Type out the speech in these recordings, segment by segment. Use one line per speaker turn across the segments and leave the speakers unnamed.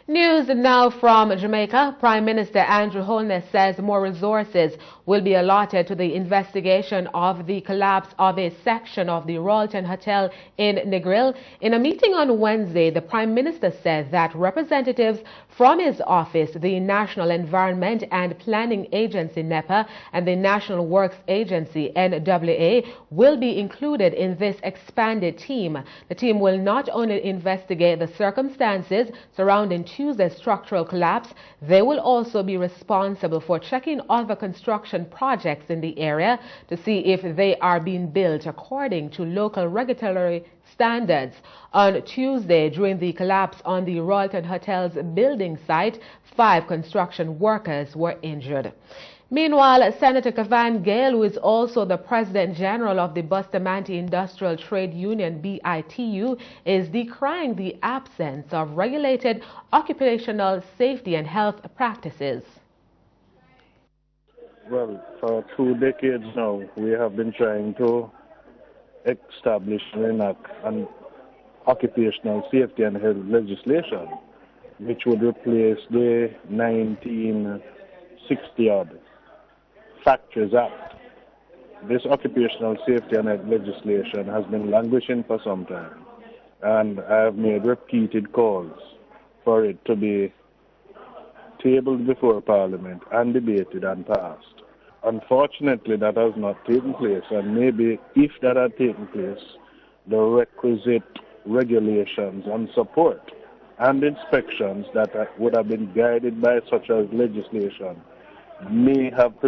News now from Jamaica. Prime Minister Andrew Holness says more resources will be allotted to the investigation of the collapse of a section of the Royalton Hotel in Negril. In a meeting on Wednesday, the Prime Minister said that representatives from his office, the National Environment and Planning Agency NEPA and the National Works Agency NWA will be included in this expanded team. The team will not only investigate the circumstances surrounding Tuesday's structural collapse, they will also be responsible for checking other construction projects in the area to see if they are being built according to local regulatory standards. On Tuesday, during the collapse on the Royalton Hotel's building site, 5 construction workers were injured. Meanwhile, Senator Cavan Gale, who is also the President General of the Bustamante Industrial Trade Union BITU, is decrying the absence of regulated occupational safety and health practices.
Well, for 2 decades now, we have been trying to establish and enact an occupational safety and health legislation, which would replace the 1960-odd Factories Act. This occupational safety and health legislation has been languishing for some time, and I have made repeated calls for it to be tabled before Parliament and debated and passed. Unfortunately, that has not taken place, and maybe if that had taken place, the requisite regulations and support and inspections that would have been guided by such as legislation may have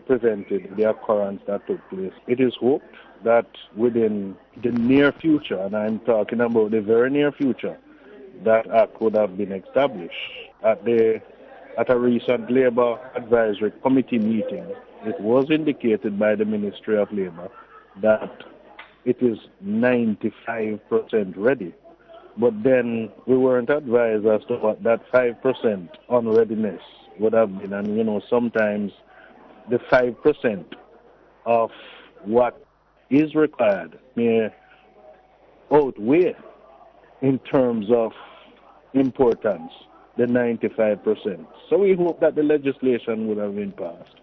prevented the occurrence that took place. It is hoped that within the near future, and I'm talking about the very near future, that act would have been established. At a recent Labour Advisory Committee meeting, it was indicated by the Ministry of Labour that it is 95% ready. But then we weren't advised as to what that 5% unreadiness would have been. And, you know, sometimes the 5% of what is required may outweigh in terms of importance the 95%. So we hope that the legislation would have been passed.